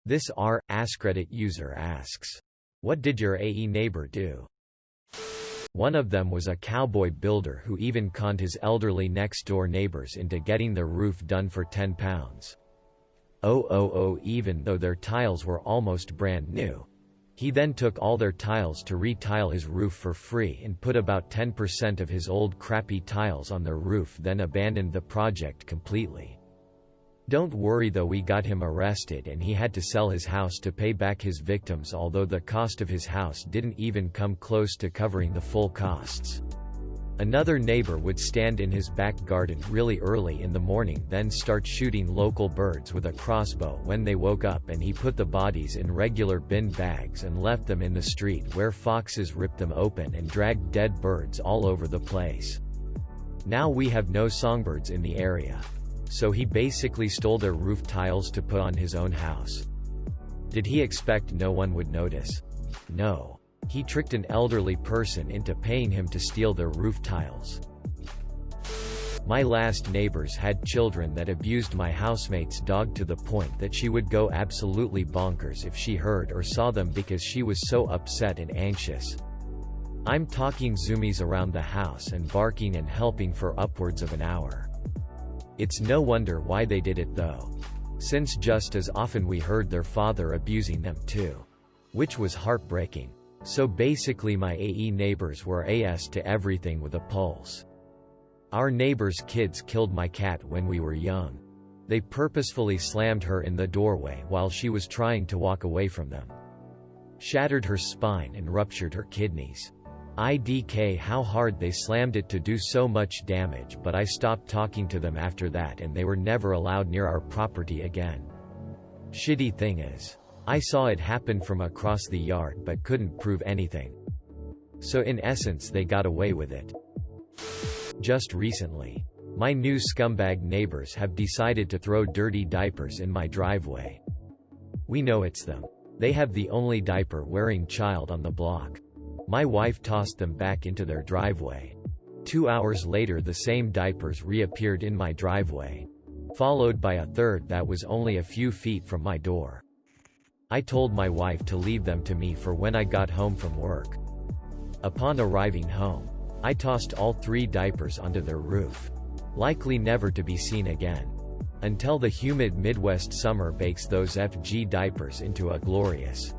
This askreddit user asks, "What did your AE neighbor do?" One of them was a cowboy builder who even conned his elderly next-door neighbors into getting their roof done for £10. Even though their tiles were almost brand new. He then took all their tiles to re-tile his roof for free and put about 10% of his old crappy tiles on their roof, then abandoned the project completely. Don't worry though, we got him arrested and he had to sell his house to pay back his victims, although the cost of his house didn't even come close to covering the full costs. Another neighbor would stand in his back garden really early in the morning, then start shooting local birds with a crossbow when they woke up, and he put the bodies in regular bin bags and left them in the street where foxes ripped them open and dragged dead birds all over the place. Now we have no songbirds in the area. So he basically stole their roof tiles to put on his own house. Did he expect no one would notice? No. He tricked an elderly person into paying him to steal their roof tiles. My last neighbors had children that abused my housemate's dog to the point that she would go absolutely bonkers if she heard or saw them because she was so upset and anxious. I'm talking zoomies around the house and barking and helping for upwards of an hour. It's no wonder why they did it though, since just as often we heard their father abusing them too. Which was heartbreaking. So basically my AE neighbors were AS to everything with a pulse. Our neighbor's kids killed my cat when we were young. They purposefully slammed her in the doorway while she was trying to walk away from them. Shattered her spine and ruptured her kidneys. IDK how hard they slammed it to do so much damage, but I stopped talking to them after that and they were never allowed near our property again. Shitty thing is, I saw it happen from across the yard but couldn't prove anything. So in essence they got away with it. Just recently, my new scumbag neighbors have decided to throw dirty diapers in my driveway. We know it's them. They have the only diaper-wearing child on the block. My wife tossed them back into their driveway. 2 hours later the same diapers reappeared in my driveway, followed by a third that was only a few feet from my door. I told my wife to leave them to me for when I got home from work. Upon arriving home, I tossed all 3 diapers onto their roof, likely never to be seen again, until the humid Midwest summer bakes those FG diapers into a glorious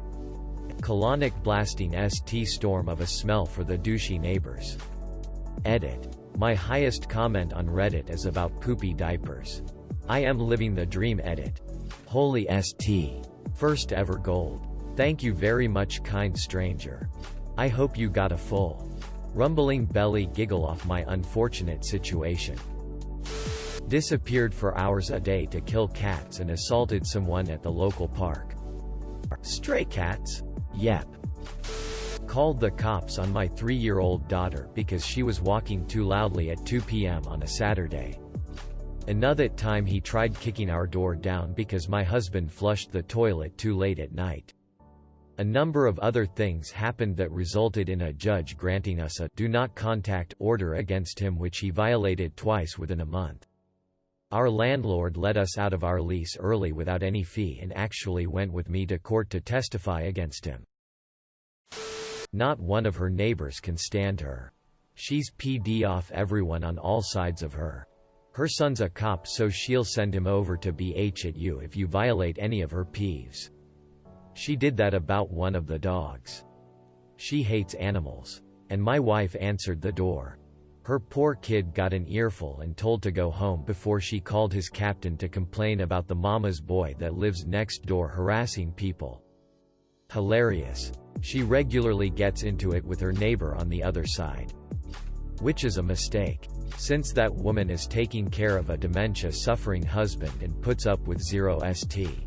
colonic blasting ST storm of a smell for the douchey neighbors. Edit. My highest comment on Reddit is about poopy diapers. I am living the dream. Edit. Holy ST. First ever gold. Thank you very much, kind stranger. I hope you got a full rumbling belly giggle off my unfortunate situation. Disappeared for hours a day to kill cats and assaulted someone at the local park. Stray cats? Yep. Called the cops on my 3-year-old daughter because she was walking too loudly at 2 p.m. on a Saturday. Another time he tried kicking our door down because my husband flushed the toilet too late at night. A number of other things happened that resulted in a judge granting us a "do not contact" order against him, which he violated twice within a month. Our landlord let us out of our lease early without any fee and actually went with me to court to testify against him. Not one of her neighbors can stand her. She's PD off everyone on all sides of her. Her son's a cop, so she'll send him over to BH at you if you violate any of her peeves. She did that about one of the dogs. She hates animals. And my wife answered the door. Her poor kid got an earful and told to go home before she called his captain to complain about the mama's boy that lives next door harassing people. Hilarious. She regularly gets into it with her neighbor on the other side. Which is a mistake, since that woman is taking care of a dementia-suffering husband and puts up with 0 st.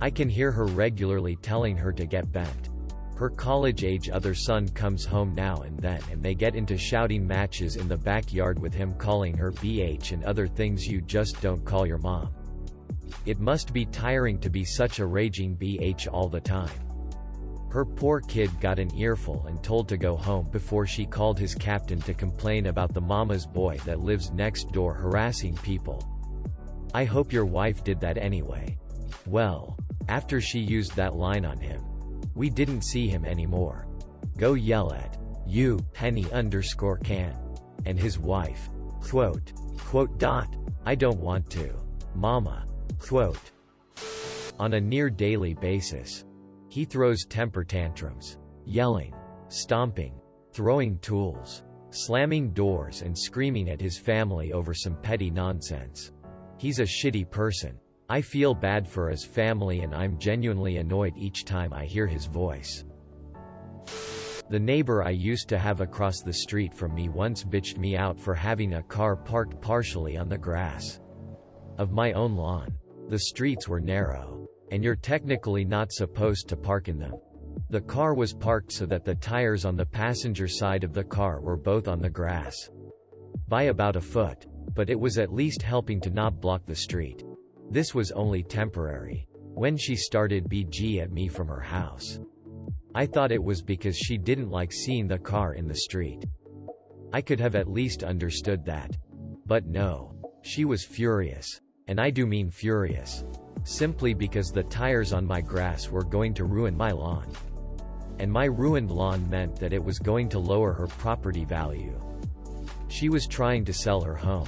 I can hear her regularly telling her to get bent. Her college-age other son comes home now and then and they get into shouting matches in the backyard with him calling her BH and other things you just don't call your mom. It must be tiring to be such a raging BH all the time. Her poor kid got an earful and told to go home before she called his captain to complain about the mama's boy that lives next door harassing people. I hope your wife did that anyway. Well, After she used that line on him, we didn't see him anymore. Go yell at you, Penny_can. And his wife. Quote. I don't want to. Mama. Quote. On a near daily basis. He throws temper tantrums. Yelling. Stomping. Throwing tools. Slamming doors and screaming at his family over some petty nonsense. He's a shitty person. I feel bad for his family and I'm genuinely annoyed each time I hear his voice. The neighbor I used to have across the street from me once bitched me out for having a car parked partially on the grass of my own lawn. The streets were narrow, and you're technically not supposed to park in them. The car was parked so that the tires on the passenger side of the car were both on the grass by about a foot, but it was at least helping to not block the street. This was only temporary. When she started BG at me from her house, I thought it was because she didn't like seeing the car in the street. I could have at least understood that. But no. She was furious. And I do mean furious. Simply because the tires on my grass were going to ruin my lawn. And my ruined lawn meant that it was going to lower her property value. She was trying to sell her home.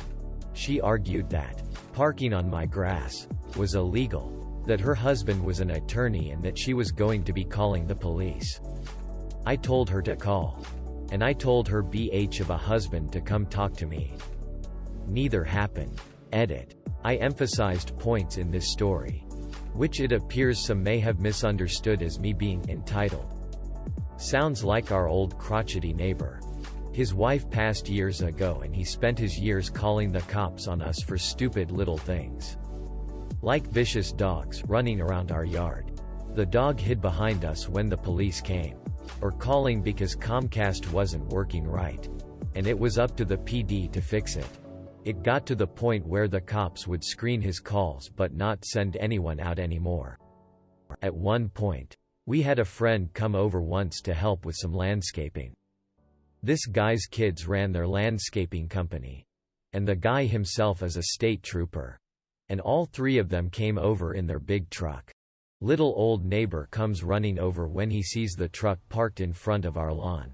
She argued that parking on my grass was illegal, that her husband was an attorney and that she was going to be calling the police. I told her to call. And I told her BH of a husband to come talk to me. Neither happened. Edit. I emphasized points in this story, which it appears some may have misunderstood as me being entitled. Sounds like our old crotchety neighbor. His wife passed years ago and he spent his years calling the cops on us for stupid little things. Like vicious dogs running around our yard. The dog hid behind us when the police came. Or calling because Comcast wasn't working right. And it was up to the PD to fix it. It got to the point where the cops would screen his calls but not send anyone out anymore. At one point, we had a friend come over once to help with some landscaping. This guy's kids ran their landscaping company. And the guy himself is a state trooper. And all three of them came over in their big truck. Little old neighbor comes running over when he sees the truck parked in front of our lawn,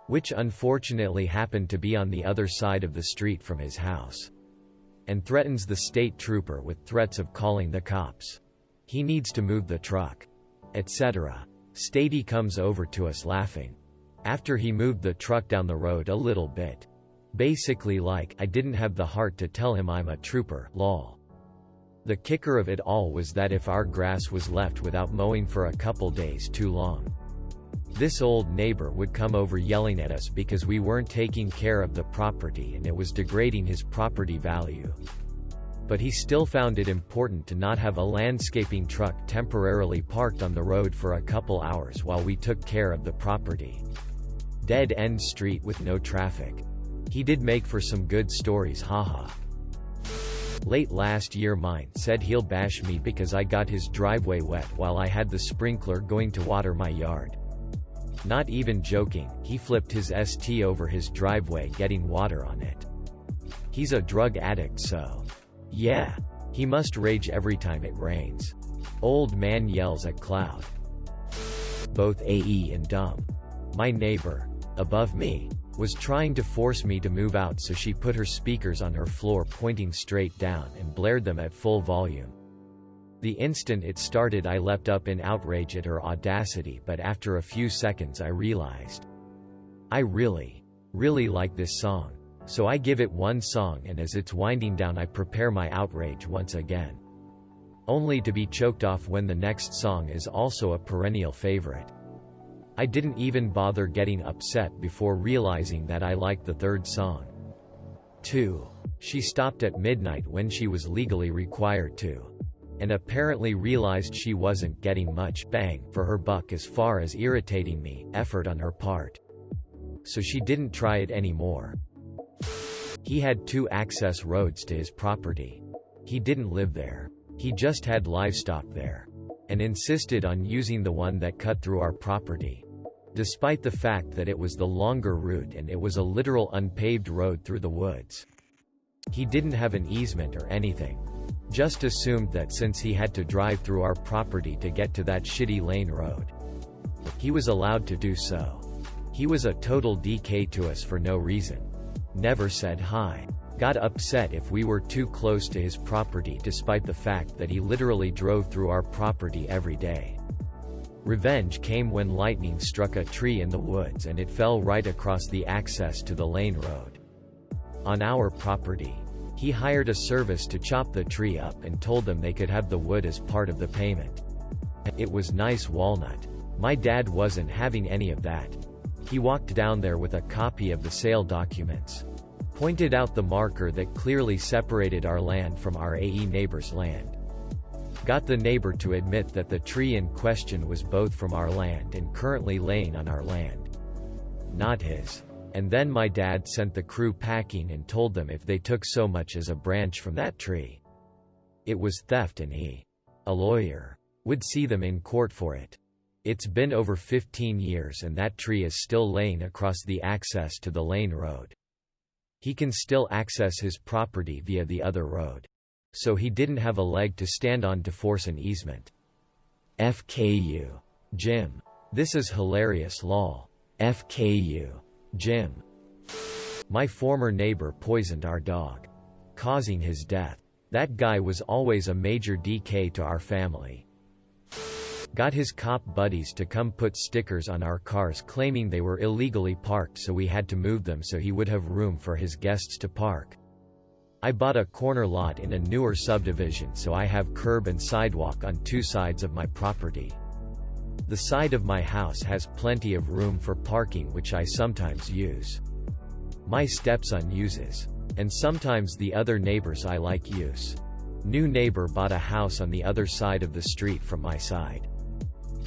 which unfortunately happened to be on the other side of the street from his house, and threatens the state trooper with threats of calling the cops. He needs to move the truck, etc. Statey comes over to us laughing. After he moved the truck down the road a little bit. Basically like, I didn't have the heart to tell him I'm a trooper, lol. The kicker of it all was that if our grass was left without mowing for a couple days too long, this old neighbor would come over yelling at us because we weren't taking care of the property and it was degrading his property value. But he still found it important to not have a landscaping truck temporarily parked on the road for a couple hours while we took care of the property. Dead-end street with no traffic. He did make for some good stories, haha. Late last year mine said he'll bash me because I got his driveway wet while I had the sprinkler going to water my yard. Not even joking, he flipped his ST over his driveway getting water on it. He's a drug addict, so yeah, he must rage every time it rains. Old man yells at cloud. Both AE and dumb. My neighbor, above me, was trying to force me to move out, so she put her speakers on her floor pointing straight down and blared them at full volume. The instant it started I leapt up in outrage at her audacity, but after a few seconds I realized I really like this song. So I give it one song and as it's winding down I prepare my outrage once again. Only to be choked off when the next song is also a perennial favorite. I didn't even bother getting upset before realizing that I liked the third song. 2. She stopped at midnight when she was legally required to. And apparently realized she wasn't getting much bang for her buck as far as irritating me, effort on her part. So she didn't try it anymore. He had 2 access roads to his property. He didn't live there. He just had livestock there. And insisted on using the one that cut through our property. Despite the fact that it was the longer route and it was a literal unpaved road through the woods. He didn't have an easement or anything. Just assumed that since he had to drive through our property to get to that shitty lane road, he was allowed to do so. He was a total DK to us for no reason. Never said hi. Got upset if we were too close to his property despite the fact that he literally drove through our property every day. Revenge came when lightning struck a tree in the woods and it fell right across the access to the lane road. On our property. He hired a service to chop the tree up and told them they could have the wood as part of the payment. It was nice walnut. My dad wasn't having any of that. He walked down there with a copy of the sale documents. Pointed out the marker that clearly separated our land from our AE neighbor's land. Got the neighbor to admit that the tree in question was both from our land and currently laying on our land. Not his. And then my dad sent the crew packing and told them if they took so much as a branch from that tree, it was theft and he, a lawyer, would see them in court for it. It's been over 15 years and that tree is still laying across the access to the lane road. He can still access his property via the other road. So he didn't have a leg to stand on to force an easement. FKU. Jim. This is hilarious lol. FKU. Jim. My former neighbor poisoned our dog, causing his death. That guy was always a major DK to our family. Got his cop buddies to come put stickers on our cars claiming they were illegally parked, so we had to move them so he would have room for his guests to park. I bought a corner lot in a newer subdivision, so I have curb and sidewalk on two sides of my property. The side of my house has plenty of room for parking, which I sometimes use. My stepson uses. And sometimes the other neighbors I like use. New neighbor bought a house on the other side of the street from my side.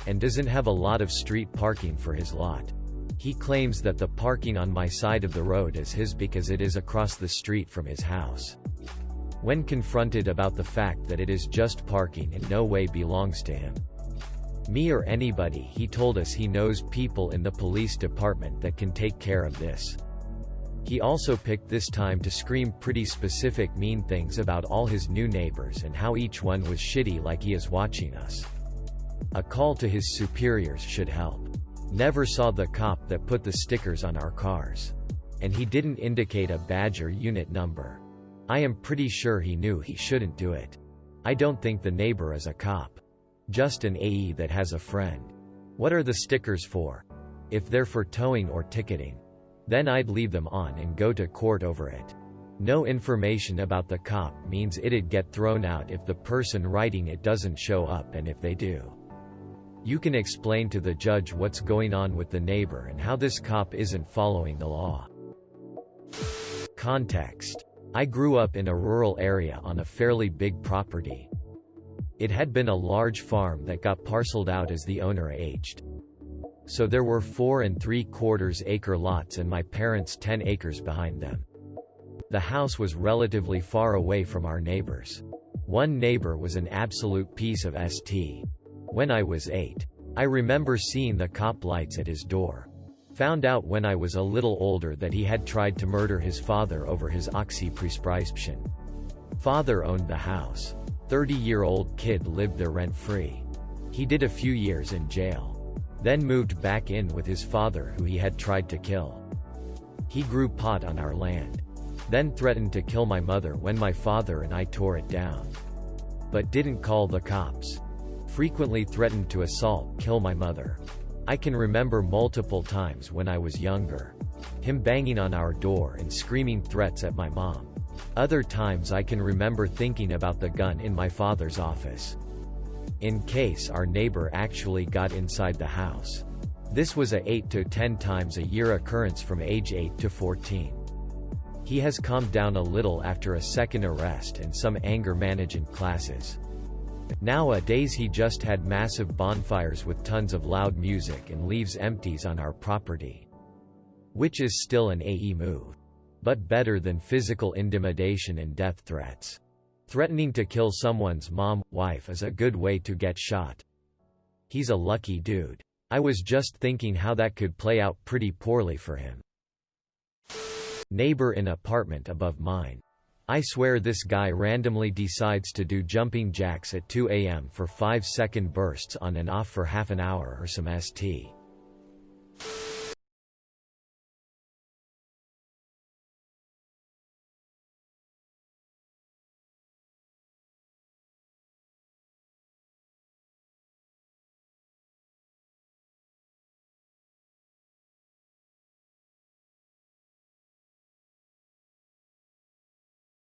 And doesn't have a lot of street parking for his lot. He claims that the parking on my side of the road is his because it is across the street from his house. When confronted about the fact that it is just parking in no way belongs to him, me or anybody, he told us he knows people in the police department that can take care of this. He also picked this time to scream pretty specific mean things about all his new neighbors and how each one was shitty, like he is watching us. A call to his superiors should help. Never saw the cop that put the stickers on our cars. And he didn't indicate a badge or unit number. I am pretty sure he knew he shouldn't do it. I don't think the neighbor is a cop. Just an AE that has a friend. What are the stickers for? If they're for towing or ticketing, then I'd leave them on and go to court over it. No information about the cop means it'd get thrown out if the person writing it doesn't show up, and if they do, you can explain to the judge what's going on with the neighbor and how this cop isn't following the law. Context. I grew up in a rural area on a fairly big property. It had been a large farm that got parceled out as the owner aged. So there were 4 3/4 acre lots and my parents' 10 acres behind them. The house was relatively far away from our neighbors. One neighbor was an absolute piece of st. When I was 8, I remember seeing the cop lights at his door. Found out when I was a little older that he had tried to murder his father over his oxy prescription. Father owned the house. 30-year-old kid lived there rent-free. He did a few years in jail. Then moved back in with his father, who he had tried to kill. He grew pot on our land. Then threatened to kill my mother when my father and I tore it down. But didn't call the cops. Frequently threatened to assault, kill my mother. I can remember multiple times when I was younger. Him banging on our door and screaming threats at my mom. Other times I can remember thinking about the gun in my father's office, in case our neighbor actually got inside the house. This was a 8 to 10 times a year occurrence from age 8 to 14. He has calmed down a little after a second arrest and some anger management classes. Nowadays he just had massive bonfires with tons of loud music and leaves empties on our property. Which is still an AE move. But better than physical intimidation and death threats. Threatening to kill someone's mom, wife is a good way to get shot. He's a lucky dude. I was just thinking how that could play out pretty poorly for him. Neighbor in apartment above mine. I swear this guy randomly decides to do jumping jacks at 2 a.m. for 5-second bursts on and off for half an hour or some st.